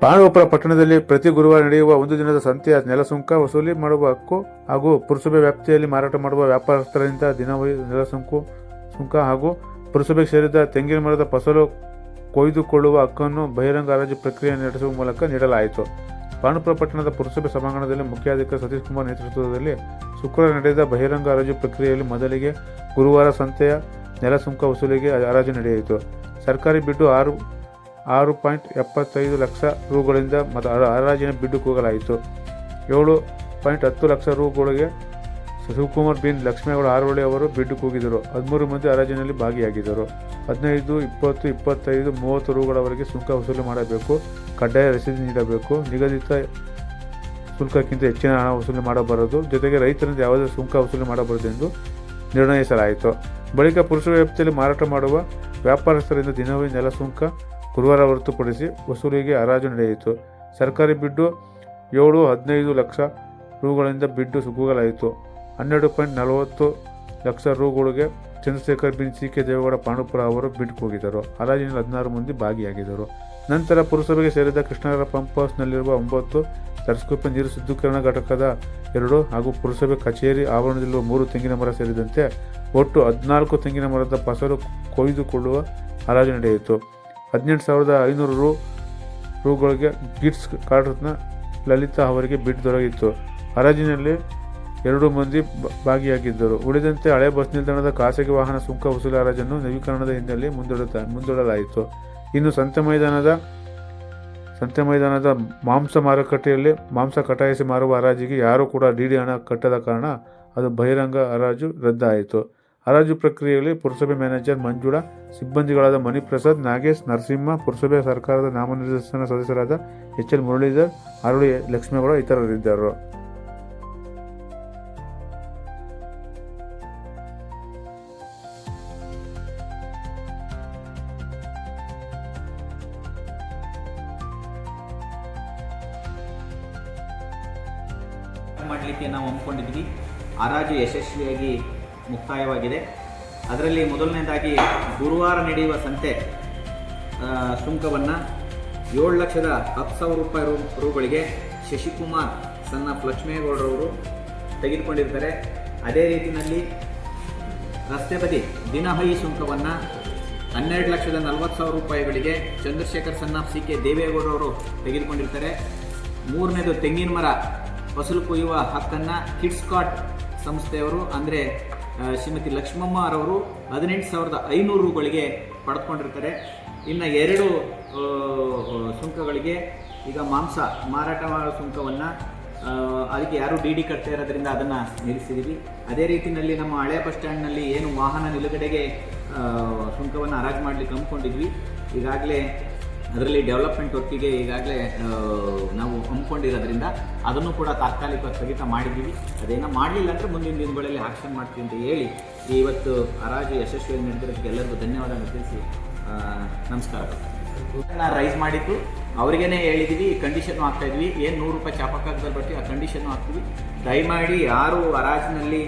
ಪಾಂಡವಪುರ ಪಟ್ಟಣದಲ್ಲಿ ಪ್ರತಿ ಗುರುವಾರ ನಡೆಯುವ ಒಂದು ದಿನದ ಸಂತೆಯ ನೆಲಸುಂಕ ವಸೂಲಿ ಮಾಡುವ ಹಕ್ಕು ಹಾಗೂ ಪುರಸಭೆ ವ್ಯಾಪ್ತಿಯಲ್ಲಿ ಮಾರಾಟ ಮಾಡುವ ವ್ಯಾಪಾರಸ್ಥರಿಂದ ದಿನವರಿ ಸುಂಕ ಹಾಗೂ ಪುರಸಭೆಗೆ ಸೇರಿದ ತೆಂಗಿನ ಮರದ ಫಸಲು ಕೊಯ್ದುಕೊಳ್ಳುವ ಹಕ್ಕನ್ನು ಬಹಿರಂಗ ಹರಾಜು ಪ್ರಕ್ರಿಯೆ ನಡೆಸುವ ಮೂಲಕ ನೀಡಲಾಯಿತು. ಪಾಂಡವಪುರ ಪಟ್ಟಣದ ಪುರಸಭೆ ಸಭಾಂಗಣದಲ್ಲಿ ಮುಖ್ಯಾಧಿಕಾರಿ ಸತೀಶ್ ಕುಮಾರ್ ನೇತೃತ್ವದಲ್ಲಿ ಶುಕ್ರವಾರ ನಡೆದ ಬಹಿರಂಗ ಹರಾಜು ಪ್ರಕ್ರಿಯೆಯಲ್ಲಿ ಮೊದಲಿಗೆ ಗುರುವಾರ ಸಂತೆಯ ನೆಲಸುಂಕ ವಸೂಲಿಗೆ ಹರಾಜು ನಡೆಯಿತು. ಸರ್ಕಾರಿ ಬಿಡ್ಡು 6.75 ಲಕ್ಷ ರುಗಳಿಂದ ಹರಾಜಿನ ಬಿಡ್ಡು ಕೂಗಲಾಯಿತು. 7.10 ಲಕ್ಷ ರುಗಳಿಗೆ ಶಿವಕುಮಾರ್ ಬಿನ್ ಲಕ್ಷ್ಮೇಗೌಡ ಹಾರೋಳಿ ಅವರು ಬಿಡ್ಡು ಕೂಗಿದರು. 13 ಮಂದಿ ಹರಾಜಿನಲ್ಲಿ ಭಾಗಿಯಾಗಿದ್ದರು. 15, 20, 25, 30 ರುಗಳವರೆಗೆ ಸುಂಕ ವಸೂಲಿ ಮಾಡಬೇಕು. ಕಡ್ಡಾಯ ರಸೀದಿ ನೀಡಬೇಕು. ನಿಗದಿತ ಶುಲ್ಕಕ್ಕಿಂತ ಹೆಚ್ಚಿನ ಹಣ ವಸೂಲಿ ಮಾಡಬಾರದು. ಜೊತೆಗೆ ರೈತರಿಂದ ಯಾವುದೇ ಸುಂಕ ವಸೂಲಿ ಮಾಡಬಾರದು ಎಂದು ನಿರ್ಣಯಿಸಲಾಯಿತು. ಬಳಿಕ ಪುರಸಭೆ ವ್ಯಾಪ್ತಿಯಲ್ಲಿ ಮಾರಾಟ ಮಾಡುವ ವ್ಯಾಪಾರಸ್ಥರಿಂದ ದಿನವರಿ ನೆಲಸುಂಕ ಗುರುವಾರ ಹೊರತುಪಡಿಸಿ ವಸೂಲಿಗೆ ಹರಾಜು ನಡೆಯಿತು. ಸರ್ಕಾರಿ ಬಿಡ್ಡು 7.15 ಲಕ್ಷ ರುಗಳಿಂದ ಬಿಡ್ಡು ಕೂಗಲಾಯಿತು. 12.40 ಲಕ್ಷ ರುಗಳಿಗೆ ಚಂದ್ರಶೇಖರ್ ಬಿನ್ ಸಿ.ಕೆ. ದೇವೇಗೌಡ ಪಾಂಡವಪುರ ಅವರು ಬಿಡ್ ಕೂಗಿದರು. ಹರಾಜಿನಲ್ಲಿ 16 ಮಂದಿ ಭಾಗಿಯಾಗಿದ್ದರು. ನಂತರ ಪುರಸಭೆಗೆ ಸೇರಿದ ಕೃಷ್ಣನಗರ ಪಂಪ್ ಹೌಸ್ನಲ್ಲಿರುವ 9 ಸರಸ್ವತಿ ನೀರು ಶುದ್ಧೀಕರಣ ಘಟಕದ 2 ಹಾಗೂ ಪುರಸಭೆ ಕಚೇರಿ ಆವರಣದಲ್ಲಿರುವ 3 ತೆಂಗಿನ ಮರ ಸೇರಿದಂತೆ ಒಟ್ಟು 14 ತೆಂಗಿನ ಮರದ ಫಸಲು ಕೊಯ್ದುಕೊಳ್ಳುವ ಹರಾಜು ನಡೆಯಿತು. 18,500 ರುಗಳಿಗೆ ಗಿಟ್ಸ್ ಕಾರ್ಡ್ನ ಲಲಿತಾ ಅವರಿಗೆ ಬಿಡ್ ದೊರೆಯಿತು. ಹರಾಜಿನಲ್ಲಿ 2 ಮಂದಿ ಭಾಗಿಯಾಗಿದ್ದರು. ಉಳಿದಂತೆ ಹಳೆ ಬಸ್ ನಿಲ್ದಾಣದ ಖಾಸಗಿ ವಾಹನ ಸುಂಕ ವಸೂಲಿ ಹರಾಜನ್ನು ನವೀಕರಣದ ಹಿನ್ನೆಲೆ ಮುಂದೂಡಲಾಯಿತು. ಇನ್ನು ಸಂತೆ ಮೈದಾನದ ಮಾಂಸ ಮಾರುಕಟ್ಟೆಯಲ್ಲಿ ಮಾಂಸ ಕಟಾಯಿಸಿ ಮಾರುವ ಹರಾಜಿಗೆ ಯಾರೂ ಕೂಡ ಡಿಡಿ ಹಣ ಕಟ್ಟದ ಕಾರಣ ಅದು ಬಹಿರಂಗ ಹರಾಜು ರದ್ದಾಯಿತು. ಹರಾಜು ಪ್ರಕ್ರಿಯೆಯಲ್ಲಿ ಪುರಸಭೆ ಮ್ಯಾನೇಜರ್ ಮಂಜುಳಾ, ಸಿಬ್ಬಂದಿಗಳಾದ ಮಣಿಪ್ರಸಾದ್, ನಾಗೇಶ್, ನರಸಿಂಹ, ಪುರಸಭೆ ಸರ್ಕಾರದ ನಾಮನಿರ್ದೇಶನ ಸದಸ್ಯರಾದ ಎಚ್.ಎಲ್. ಮುರಳೀಧರ್, ಹಾರೋಳಿ ಲಕ್ಷ್ಮೇಗೌಡ ಇತರರಿದ್ದರು. ಮಾಡಲಿಕ್ಕೆ ನಾವು ಹಮ್ಮಿಕೊಂಡಿದ್ವಿ. ಹರಾಜು ಯಶಸ್ವಿಯಾಗಿ ಮುಕ್ತಾಯವಾಗಿದೆ. ಅದರಲ್ಲಿ ಮೊದಲನೇದಾಗಿ ಗುರುವಾರ ನಡೆಯುವ ಸಂತೆ ಸುಂಕವನ್ನು 7,10,000 ರುಗಳಿಗೆ ಶಶಿಕುಮಾರ್ ಸನ್ ಆಫ್ ಲಕ್ಷ್ಮೇಗೌಡರವರು ತೆಗೆದುಕೊಂಡಿರ್ತಾರೆ. ಅದೇ ರೀತಿಯಲ್ಲಿ ರಸ್ತೆ ಬದಿ ದಿನಹಳಿ ಸುಂಕವನ್ನು 12,40,000 ರೂಪಾಯಿಗಳಿಗೆ ಚಂದ್ರಶೇಖರ್ ಸನ್ ಆಫ್ ಸಿ.ಕೆ. ದೇವೇಗೌಡರವರು ತೆಗೆದುಕೊಂಡಿರ್ತಾರೆ. ಮೂರನೇದು ತೆಂಗಿನ ಮರ ಫಸಲು ಕೊಯ್ಯುವ ಹಕ್ಕನ್ನು ಕಿಡ್ಸ್ಕಾಟ್ ಸಂಸ್ಥೆಯವರು ಅಂದರೆ ಶ್ರೀಮತಿ ಲಕ್ಷ್ಮಮ್ಮ ಅವರವರು 18,500 ರುಗಳಿಗೆ ಪಡೆದುಕೊಂಡಿರ್ತಾರೆ. ಇನ್ನು 2 ಸುಂಕಗಳಿಗೆ ಈಗ ಮಾಂಸ ಮಾರಾಟ ಮಾಡೋ ಸುಂಕವನ್ನು ಅದಕ್ಕೆ ಯಾರೂ ಡಿ ಕಟ್ತಾ ಇರೋದ್ರಿಂದ ಅದನ್ನು ನಿಲ್ಲಿಸಿದ್ದೀವಿ. ಅದೇ ರೀತಿಯಲ್ಲಿ ನಮ್ಮ ಹಳೆ ಬಸ್ ಸ್ಟ್ಯಾಂಡ್ನಲ್ಲಿ ಏನು ವಾಹನ ನಿಲುಗಡೆಗೆ ಸುಂಕವನ್ನು ಹರಾಜು ಮಾಡಲಿಕ್ಕೆ ಹಮ್ಮಿಕೊಂಡಿದ್ವಿ. ಈಗಾಗಲೇ ಅದರಲ್ಲಿ ಡೆವಲಪ್ಮೆಂಟ್ ವರ್ಕಿಗೆ ಈಗಾಗಲೇ ನಾವು ಹಮ್ಮಿಕೊಂಡಿರೋದ್ರಿಂದ ಅದನ್ನು ಕೂಡ ತಾತ್ಕಾಲಿಕವಾಗಿ ಸ್ಥಗಿತ ಮಾಡಿದ್ದೀವಿ. ಅದೇನೋ ಮಾಡಲಿಲ್ಲ ಅಂದರೆ ಮುಂದಿನ ದಿನಗಳಲ್ಲಿ ಆಕ್ಷನ್ ಮಾಡ್ತೀವಿ ಅಂತ ಹೇಳಿ ಇವತ್ತು ಹರಾಜು ಯಶಸ್ವಿಯಾಗಿ ನಡೆದಿರೋದಕ್ಕೆ ಎಲ್ಲರಿಗೂ ಧನ್ಯವಾದ ತಿಳಿಸಿ ನಮಸ್ಕಾರಗಳು. ರೈಸ್ ಮಾಡಿದ್ದು ಅವರಿಗೇ ಹೇಳಿದ್ದೀವಿ, ಕಂಡೀಷನ್ನು ಹಾಕ್ತಾಯಿದ್ವಿ. ಏನು 100 ರೂಪಾಯಿ ಚಾಪಕ್ಕಾಗದಲ್ಲಿ ಬರ್ತೀವಿ ಆ ಕಂಡೀಷನ್ನು ಹಾಕ್ತೀವಿ. ದಯಮಾಡಿ ಯಾರು ಹರಾಜಿನಲ್ಲಿ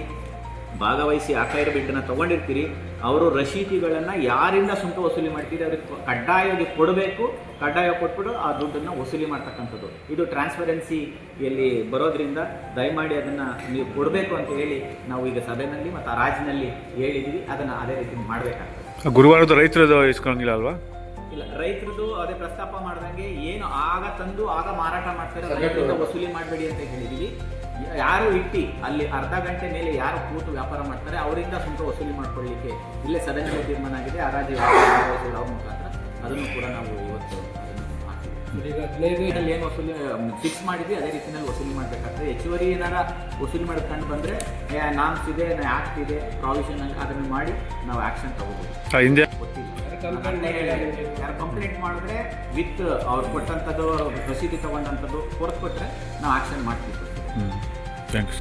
ಭಾಗವಹಿಸಿ ಆಕಾಯಿರ ಬಿಟ್ಟನ್ನು ತೊಗೊಂಡಿರ್ತೀರಿ ಅವರು ರಶೀದಿಗಳನ್ನು ಯಾರಿಂದ ಸುಂಕ ವಸೂಲಿ ಮಾಡ್ತೀರಿ ಅವ್ರಿಗೆ ಕಡ್ಡಾಯವಾಗಿ ಕೊಡಬೇಕು. ಕಡ್ಡಾಯ ಕೊಟ್ಬಿಟ್ಟು ಆ ದುಡ್ಡನ್ನು ವಸೂಲಿ ಮಾಡ್ತಕ್ಕಂಥದ್ದು ಇದು ಟ್ರಾನ್ಸ್ಪರೆನ್ಸಿಯಲ್ಲಿ ಬರೋದ್ರಿಂದ ದಯಮಾಡಿ ಅದನ್ನು ನೀವು ಕೊಡಬೇಕು ಅಂತ ಹೇಳಿ ನಾವು ಈಗ ಸಭೆಯಲ್ಲಿ ಮತ್ತು ಆ ರಾಜ್ಯದಲ್ಲಿ ಹೇಳಿದ್ದೀವಿ. ಅದನ್ನು ಅದೇ ರೀತಿ ಮಾಡಬೇಕಾಗ್ತದೆ. ಗುರುವಾರದ ರೈತರದ್ದು ಇಸ್ಕೊಂಗಿಲ್ಲ ಅಲ್ವಾ? ಇಲ್ಲ, ರೈತರದ್ದು ಅದೇ ಪ್ರಸ್ತಾಪ ಮಾಡ್ದಂಗೆ ಏನು ಆಗ ತಂದು ಆಗ ಮಾರಾಟ ಮಾಡ್ತಾರೆ, ರೈತರಿಂದ ವಸೂಲಿ ಮಾಡಬೇಡಿ ಅಂತ ಹೇಳಿದ್ದೀವಿ. ಯಾರು ಇಟ್ಟು ಅಲ್ಲಿ ಅರ್ಧ ಗಂಟೆ ಮೇಲೆ ಯಾರು ಕೂತು ವ್ಯಾಪಾರ ಮಾಡ್ತಾರೆ ಅವರಿಂದ ಸುಂಕ ವಸೂಲಿ ಮಾಡ್ಕೊಳ್ಳಿಕ್ಕೆ ಇಲ್ಲೇ ಸದನದಲ್ಲಿ ತೀರ್ಮಾನ ಆಗಿದೆ. ಹರಾಜು ಅವ್ರ ಮುಖಾಂತರ ಅದನ್ನು ಕೂಡ ನಾವು ಇವತ್ತು ಏನು ವಸೂಲಿ ಫಿಕ್ಸ್ ಮಾಡಿದ್ವಿ ಅದೇ ರೀತಿಯಲ್ಲಿ ವಸೂಲಿ ಮಾಡಬೇಕಾಗ್ತದೆ. ಹೆಚ್ಚುವರಿ ಏನಾರ ವಸೂಲಿ ಮಾಡೋದು ಕಂಡು ಬಂದರೆ ನಾಮ್ಸ್ ಇದೆ, ಆ್ಯಕ್ಟ್ ಇದೆ, ಪ್ರಾವಿಷನ್ ಅದನ್ನು ಮಾಡಿ ನಾವು ಆ್ಯಕ್ಷನ್ ತಗೋಬೋದು. ಯಾರು ಕಂಪ್ಲೇಂಟ್ ಮಾಡಿದ್ರೆ ವಿತ್ ಅವ್ರು ಕೊಟ್ಟಂಥದ್ದು ರಸೀದಿ ತೊಗೊಂಡಂಥದ್ದು ಕೊಟ್ಟರೆ ನಾವು ಆ್ಯಕ್ಷನ್ ಮಾಡ್ತೀವಿ. ಥ್ಯಾಂಕ್ಸ್.